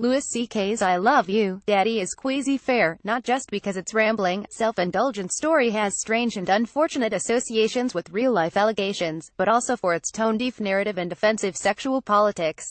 Louis C.K.'s I Love You, Daddy is queasy fare, not just because its rambling, self-indulgent story has strange and unfortunate associations with real-life allegations, but also for its tone-deaf narrative and offensive sexual politics.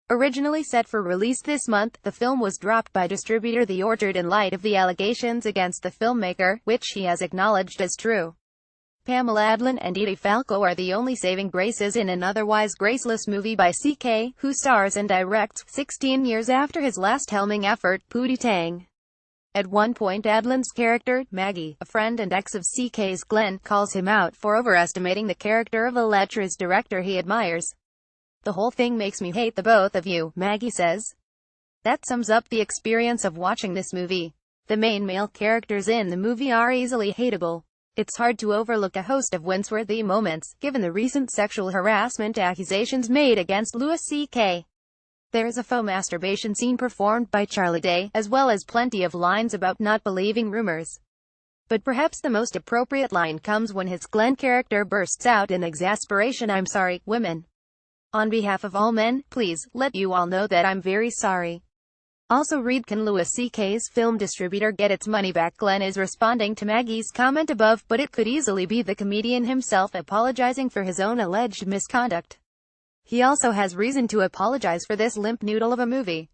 Originally set for release this month, the film was dropped by distributor The Orchard in light of the allegations against the filmmaker, which he has acknowledged as true. Pamela Adlon and Edie Falco are the only saving graces in an otherwise graceless movie by C.K., who stars and directs, 16 years after his last helming effort, Pootie Tang. At one point Adlon's character, Maggie, a friend and ex of C.K.'s Glenn, calls him out for overestimating the character of a lecherous director he admires. "The whole thing makes me hate the both of you," Maggie says. That sums up the experience of watching this movie. The main male characters in the movie are easily hateable. It's hard to overlook a host of wince-worthy moments, given the recent sexual harassment accusations made against Louis C.K. There is a faux masturbation scene performed by Charlie Day, as well as plenty of lines about not believing rumors. But perhaps the most appropriate line comes when his Glenn character bursts out in exasperation, "I'm sorry, women. On behalf of all men, please, let you all know that I'm very sorry." Also read, can Louis C.K.'s film distributor get its money back? Glenn is responding to Maggie's comment above, but it could easily be the comedian himself apologizing for his own alleged misconduct. He also has reason to apologize for this limp noodle of a movie.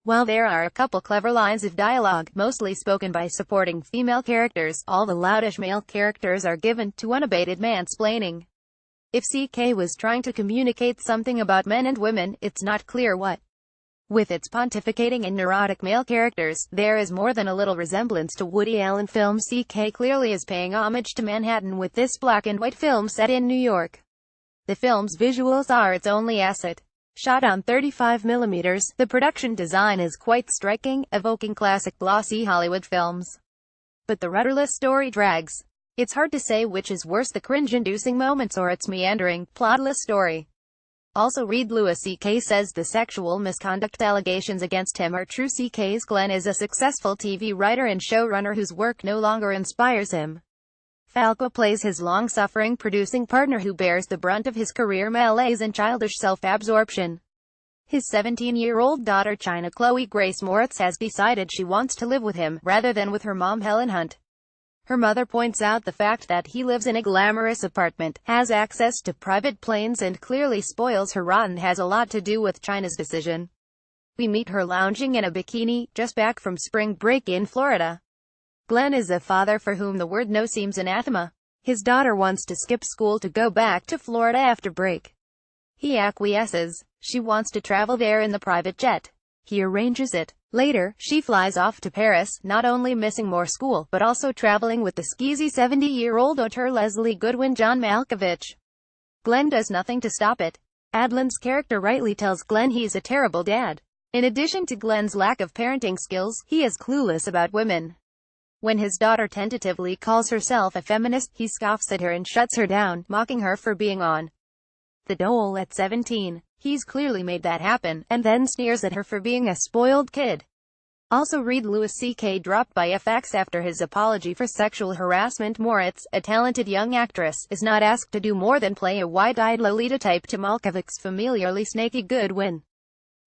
While there are a couple clever lines of dialogue, mostly spoken by supporting female characters, all the loudish male characters are given to unabated mansplaining. If C.K. was trying to communicate something about men and women, it's not clear what. With its pontificating and neurotic male characters, there is more than a little resemblance to Woody Allen films. C.K. clearly is paying homage to Manhattan with this black-and-white film set in New York. The film's visuals are its only asset. Shot on 35mm, the production design is quite striking, evoking classic glossy Hollywood films. But the rudderless story drags. It's hard to say which is worse, the cringe-inducing moments or its meandering, plotless story. Also read, Louis C.K. says the sexual misconduct allegations against him are true. C.K.'s Glenn is a successful TV writer and showrunner whose work no longer inspires him. Falco plays his long-suffering producing partner who bears the brunt of his career malaise and childish self-absorption. His 17-year-old daughter China Chloe Grace Moritz has decided she wants to live with him, rather than with her mom Helen Hunt. Her mother points out the fact that he lives in a glamorous apartment, has access to private planes and clearly spoils her rotten has a lot to do with China's decision. We meet her lounging in a bikini, just back from spring break in Florida. Glenn is a father for whom the word no seems anathema. His daughter wants to skip school to go back to Florida after break. He acquiesces. She wants to travel there in the private jet. He arranges it. Later, she flies off to Paris, not only missing more school, but also traveling with the skeezy 70-year-old auteur Leslie Goodwin John Malkovich. Glenn does nothing to stop it. Adlon's character rightly tells Glenn he's a terrible dad. In addition to Glenn's lack of parenting skills, he is clueless about women. When his daughter tentatively calls herself a feminist, he scoffs at her and shuts her down, mocking her for being on the dole at 17. He's clearly made that happen, and then sneers at her for being a spoiled kid. Also read, Louis C.K. dropped by FX after his apology for sexual harassment. Moritz, a talented young actress, is not asked to do more than play a wide-eyed Lolita type to Malkovich's familiarly snaky Goodwin.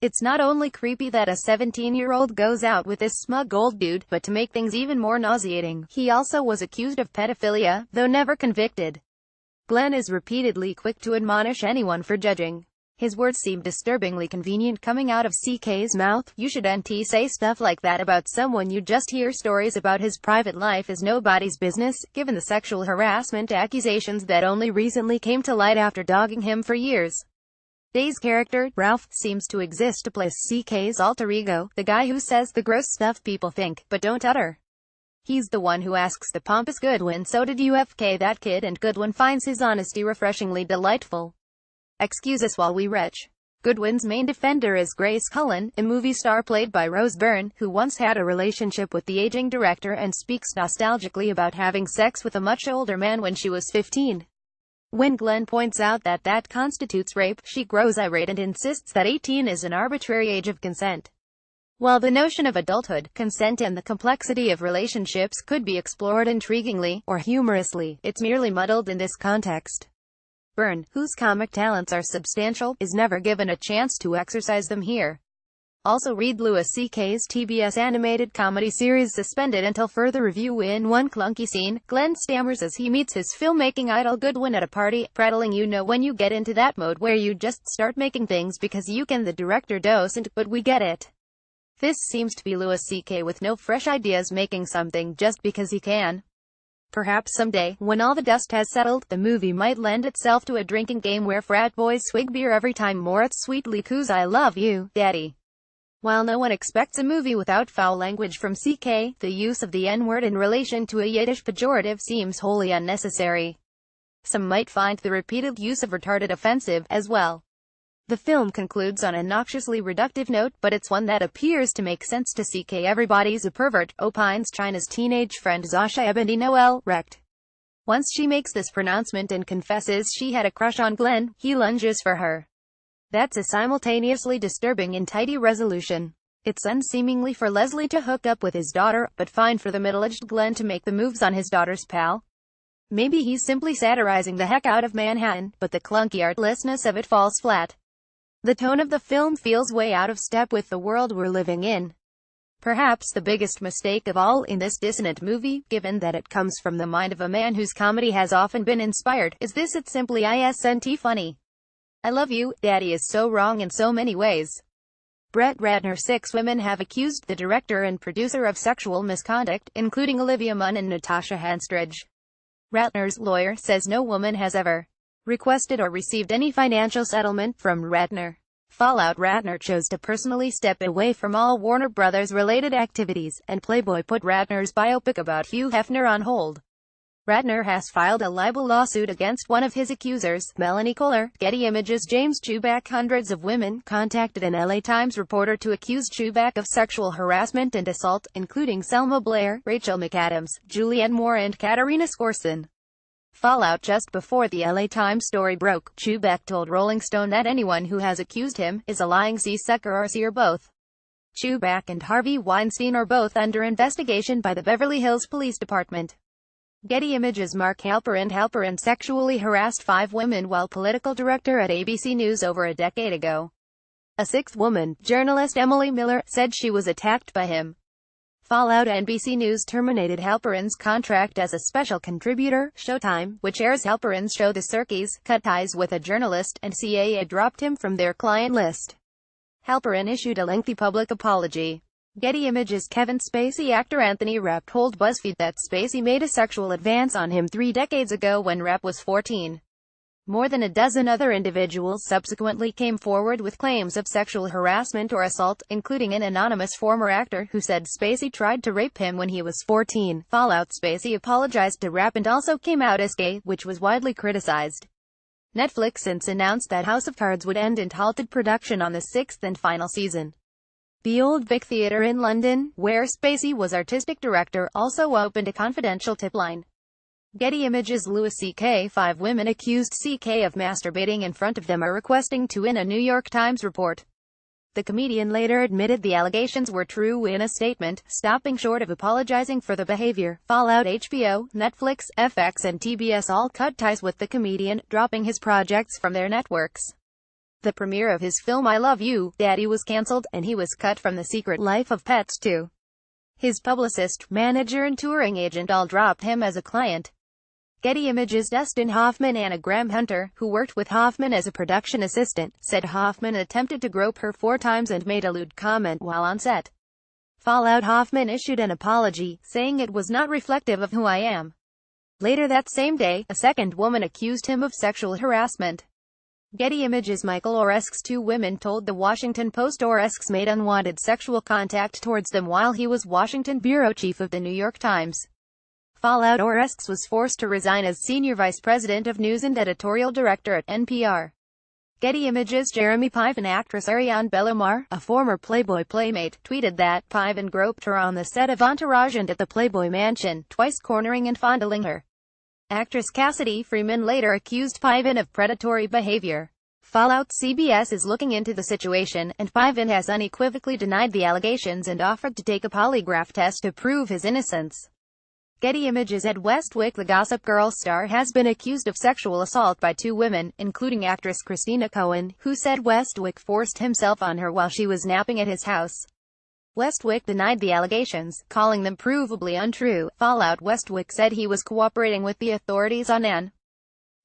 It's not only creepy that a 17-year-old goes out with this smug old dude, but to make things even more nauseating, he also was accused of pedophilia, though never convicted. Glenn is repeatedly quick to admonish anyone for judging. His words seem disturbingly convenient coming out of C.K.'s mouth. You shouldn't say stuff like that about someone you just hear stories about. His private life is nobody's business, given the sexual harassment accusations that only recently came to light after dogging him for years. Day's character, Ralph, seems to exist to place C.K.'s alter ego, the guy who says the gross stuff people think, but don't utter. He's the one who asks the pompous Goodwin, "So did you FK that kid?" and Goodwin finds his honesty refreshingly delightful. Excuse us while we retch. Goodwin's main defender is Grace Cullen, a movie star played by Rose Byrne, who once had a relationship with the aging director and speaks nostalgically about having sex with a much older man when she was 15. When Glenn points out that that constitutes rape, she grows irate and insists that 18 is an arbitrary age of consent. While the notion of adulthood, consent and the complexity of relationships could be explored intriguingly, or humorously, it's merely muddled in this context. Byrne, whose comic talents are substantial, is never given a chance to exercise them here. Also read Louis C.K.'s TBS animated comedy series suspended until further review. In one clunky scene, Glenn stammers as he meets his filmmaking idol Goodwin at a party, prattling. You know when you get into that mode where you just start making things because you can. The director doesn't, but we get it. This seems to be Louis C.K. with no fresh ideas, making something just because he can. Perhaps someday, when all the dust has settled, the movie might lend itself to a drinking game where frat boys swig beer every time Moritz sweetly coos "I love you, Daddy." While no one expects a movie without foul language from CK, the use of the N-word in relation to a Yiddish pejorative seems wholly unnecessary. Some might find the repeated use of retarded offensive, as well. The film concludes on a noxiously reductive note, but it's one that appears to make sense to CK. Everybody's a pervert, opines China's teenage friend Zasha Ebony Noel, wrecked. Once she makes this pronouncement and confesses she had a crush on Glenn, he lunges for her. That's a simultaneously disturbing and tidy resolution. It's unseemly for Leslie to hook up with his daughter, but fine for the middle-aged Glenn to make the moves on his daughter's pal. Maybe he's simply satirizing the heck out of Manhattan, but the clunky artlessness of it falls flat. The tone of the film feels way out of step with the world we're living in. Perhaps the biggest mistake of all in this dissonant movie, given that it comes from the mind of a man whose comedy has often been inspired, is this: it's simply isn't funny. I love you, Daddy is so wrong in so many ways. Brett Ratner. 6 women have accused the director and producer of sexual misconduct, including Olivia Munn and Natasha Henstridge. Ratner's lawyer says no woman has ever requested or received any financial settlement from Ratner. Fallout. Ratner chose to personally step away from all Warner Brothers related activities, and Playboy put Ratner's biopic about Hugh Hefner on hold. Ratner has filed a libel lawsuit against one of his accusers, Melanie Kohler. Getty Images. James Chubak. Hundreds of women contacted an LA Times reporter to accuse Chubak of sexual harassment and assault, including Selma Blair, Rachel McAdams, Julianne Moore and Katarina Skorson. Fallout. Just before the LA Times story broke, Chubak told Rolling Stone that anyone who has accused him is a lying C-sucker or C or both. Chubak and Harvey Weinstein are both under investigation by the Beverly Hills Police Department. Getty Images. Mark Halperin. Halperin sexually harassed 5 women while political director at ABC News over a decade ago. A 6th woman, journalist Emily Miller, said she was attacked by him. Fallout. NBC News terminated Halperin's contract as a special contributor. Showtime, which airs Halperin's show The Circus, cut ties with a journalist, and CAA dropped him from their client list. Halperin issued a lengthy public apology. Getty Images. Kevin Spacey. Actor Anthony Rapp told BuzzFeed that Spacey made a sexual advance on him 3 decades ago when Rapp was 14. More than a dozen other individuals subsequently came forward with claims of sexual harassment or assault, including an anonymous former actor who said Spacey tried to rape him when he was 14. Fallout. Spacey apologized to Rapp and also came out as gay, which was widely criticized. Netflix since announced that House of Cards would end and halted production on the 6th and final season. The Old Vic Theatre in London, where Spacey was artistic director, also opened a confidential tip line. Getty Images. Louis C.K. 5 women accused C.K. of masturbating in front of them are requesting to win a New York Times report. The comedian later admitted the allegations were true in a statement, stopping short of apologizing for the behavior. Fallout. HBO, Netflix, FX and TBS all cut ties with the comedian, dropping his projects from their networks. The premiere of his film I Love You, Daddy was cancelled, and he was cut from The Secret Life of Pets too. His publicist, manager and touring agent all dropped him as a client. Getty Images. Dustin Hoffman. Anna Graham Hunter, who worked with Hoffman as a production assistant, said Hoffman attempted to grope her 4 times and made a lewd comment while on set. Fallout. Hoffman issued an apology, saying it was not reflective of who I am. Later that same day, a 2nd woman accused him of sexual harassment. Getty Images. Michael Oresk's 2 women told The Washington Post Oresk's made unwanted sexual contact towards them while he was Washington bureau chief of The New York Times. Fallout. Oresk's was forced to resign as senior vice president of news and editorial director at NPR. Getty Images. Jeremy Piven. Actress Ariane Belomar, a former Playboy playmate, tweeted that Piven groped her on the set of Entourage and at the Playboy mansion, twice cornering and fondling her. Actress Cassidy Freeman later accused Piven of predatory behavior. Fallout. CBS is looking into the situation, and Piven has unequivocally denied the allegations and offered to take a polygraph test to prove his innocence. Getty Images. At Westwick, the Gossip Girl star has been accused of sexual assault by two women, including actress Christina Cohen, who said Westwick forced himself on her while she was napping at his house. Westwick denied the allegations, calling them provably untrue. Fallout. Westwick said he was cooperating with the authorities on an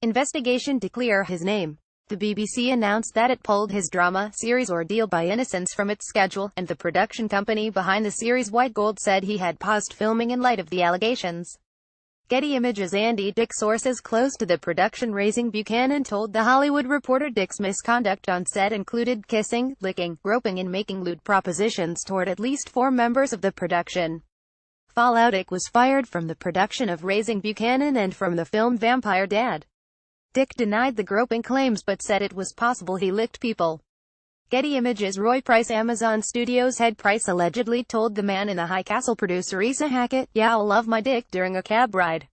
investigation to clear his name. The BBC announced that it pulled his drama series Ordeal by Innocence from its schedule, and the production company behind the series White Gold said he had paused filming in light of the allegations. Getty Images. Andy Dick. Sources close to the production raising Buchanan told The Hollywood Reporter Dick's misconduct on set included kissing, licking, groping and making lewd propositions toward at least 4 members of the production. Fallout. Dick was fired from the production of Raising Buchanan and from the film Vampire Dad. Dick denied the groping claims but said it was possible he licked people. Getty Images. Roy Price. Amazon Studios head Price allegedly told the Man in the High Castle producer Issa Hackett, "Yeah, I'll love my dick," during a cab ride.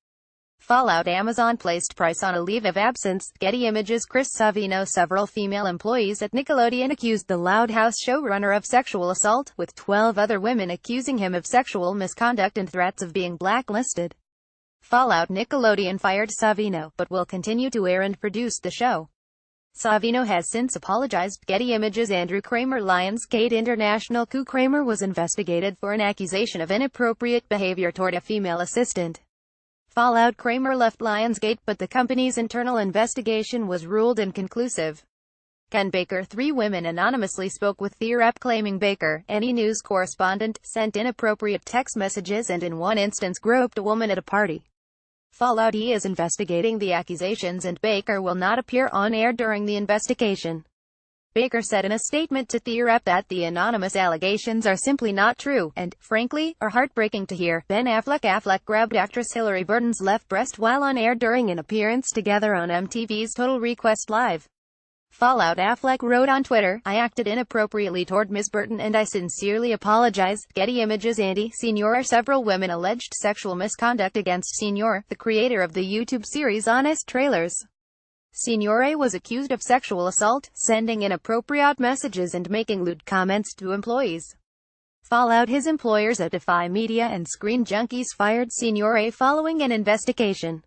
Fallout. Amazon placed Price on a leave of absence. Getty Images. Chris Savino. Several female employees at Nickelodeon accused the Loud House showrunner of sexual assault, with 12 other women accusing him of sexual misconduct and threats of being blacklisted. Fallout. Nickelodeon fired Savino, but will continue to air and produce the show. Savino has since apologized. Getty Images. Andrew Kramer. Lionsgate International. Coup. Kramer was investigated for an accusation of inappropriate behavior toward a female assistant. Fallout. Kramer left Lionsgate, but the company's internal investigation was ruled inconclusive. Ken Baker. 3 women anonymously spoke with The Rep claiming Baker, any news correspondent, sent inappropriate text messages and in one instance groped a woman at a party. Fallout. He is investigating the accusations and Baker will not appear on air during the investigation. Baker said in a statement to The Rep that the anonymous allegations are simply not true, and, frankly, are heartbreaking to hear. Ben Affleck. Affleck grabbed actress Hillary Burton's left breast while on air during an appearance together on MTV's Total Request Live. Fallout. Affleck wrote on Twitter, "I acted inappropriately toward Ms. Burton and I sincerely apologize." Getty Images. Andy Senior. Several women alleged sexual misconduct against Senior, the creator of the YouTube series Honest Trailers. Senior was accused of sexual assault, sending inappropriate messages and making lewd comments to employees. Fallout. His employers at Defy Media and Screen Junkies fired Senior following an investigation.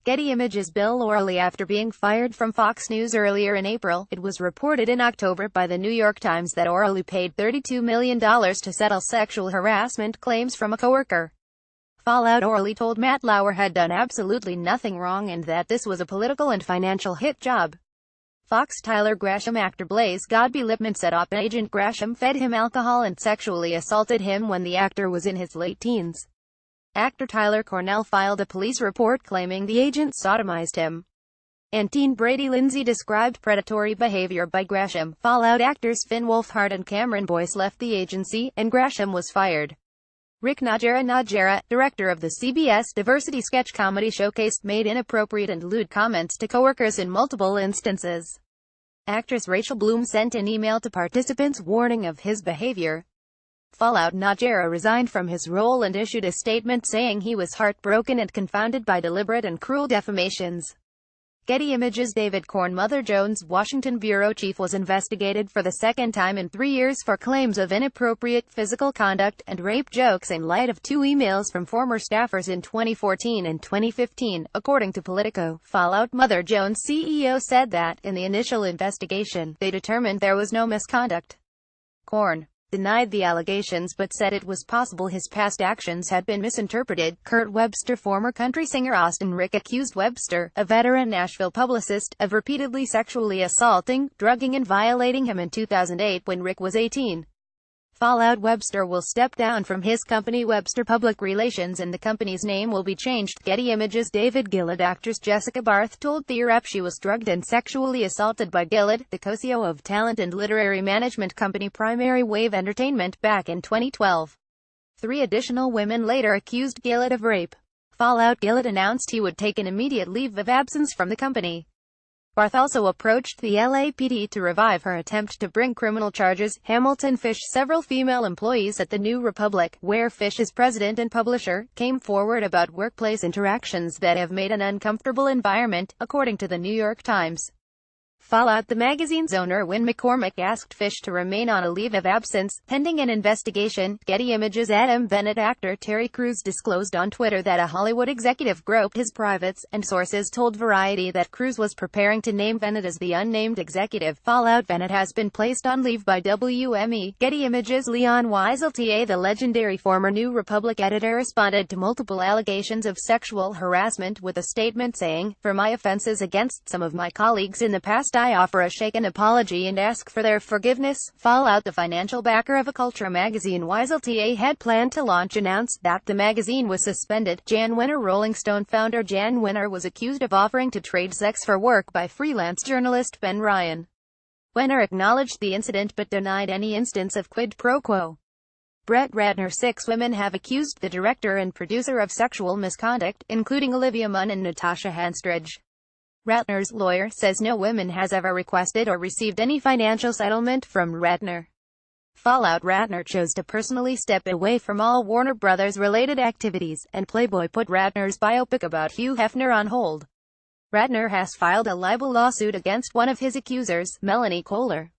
Getty Images. Bill O'Reilly. After being fired from Fox News earlier in April, it was reported in October by the New York Times that O'Reilly paid $32 million to settle sexual harassment claims from a coworker. Fallout. O'Reilly told Matt Lauer had done absolutely nothing wrong and that this was a political and financial hit job. Fox. Tyler Gresham. Actor Blaze Godby Lipman said Agent Gresham fed him alcohol and sexually assaulted him when the actor was in his late teens. Actor Tyler Cornell filed a police report claiming the agent sodomized him. And teen Brady Lindsay described predatory behavior by Gresham. Fallout. Actors Finn Wolfhard and Cameron Boyce left the agency, and Gresham was fired. Rick Najera, director of the CBS Diversity Sketch Comedy Showcase, made inappropriate and lewd comments to coworkers in multiple instances. Actress Rachel Bloom sent an email to participants warning of his behavior. Fallout. Najera resigned from his role and issued a statement saying he was heartbroken and confounded by deliberate and cruel defamations. Getty Images. David Korn. Mother Jones' Washington bureau chief was investigated for the second time in 3 years for claims of inappropriate physical conduct and rape jokes in light of 2 emails from former staffers in 2014 and 2015, according to Politico. Fallout. Mother Jones' CEO said that, in the initial investigation, they determined there was no misconduct. Korn denied the allegations but said it was possible his past actions had been misinterpreted. Kurt Webster. Former country singer Austin Rick accused Webster, a veteran Nashville publicist, of repeatedly sexually assaulting, drugging and violating him in 2008 when Rick was 18. Fallout. Webster will step down from his company Webster Public Relations and the company's name will be changed. Getty Images. David Gillett. Actress Jessica Barth told The Rep she was drugged and sexually assaulted by Gillett, the co-CEO of talent and literary management company Primary Wave Entertainment, back in 2012. 3 additional women later accused Gillett of rape. Fallout. Gillett announced he would take an immediate leave of absence from the company. Barth also approached the LAPD to revive her attempt to bring criminal charges. Hamilton Fish. Several female employees at the New Republic, where Fish is president and publisher, came forward about workplace interactions that have made an uncomfortable environment, according to the New York Times. Fallout. The magazine's owner Win McCormick asked Fish to remain on a leave of absence, pending an investigation. Getty Images. Adam Bennett. Actor Terry Crews disclosed on Twitter that a Hollywood executive groped his privates, and sources told Variety that Crews was preparing to name Bennett as the unnamed executive. Fallout. Bennett has been placed on leave by WME. Getty Images. Leon Wieseltier. The legendary former New Republic editor responded to multiple allegations of sexual harassment with a statement saying, "For my offenses against some of my colleagues in the past, I offer a shaken apology and ask for their forgiveness." Fallout. The financial backer of a culture magazine Wieseltier had planned to launch announced that the magazine was suspended. Jan Wenner. Rolling Stone founder Jan Wenner was accused of offering to trade sex for work by freelance journalist Ben Ryan. Wenner acknowledged the incident but denied any instance of quid pro quo. Brett Ratner. 6 women have accused the director and producer of sexual misconduct, including Olivia Munn and Natasha Hanstridge. Ratner's lawyer says no woman has ever requested or received any financial settlement from Ratner. Fallout. Ratner chose to personally step away from all Warner Brothers-related activities, and Playboy put Ratner's biopic about Hugh Hefner on hold. Ratner has filed a libel lawsuit against one of his accusers, Melanie Kohler.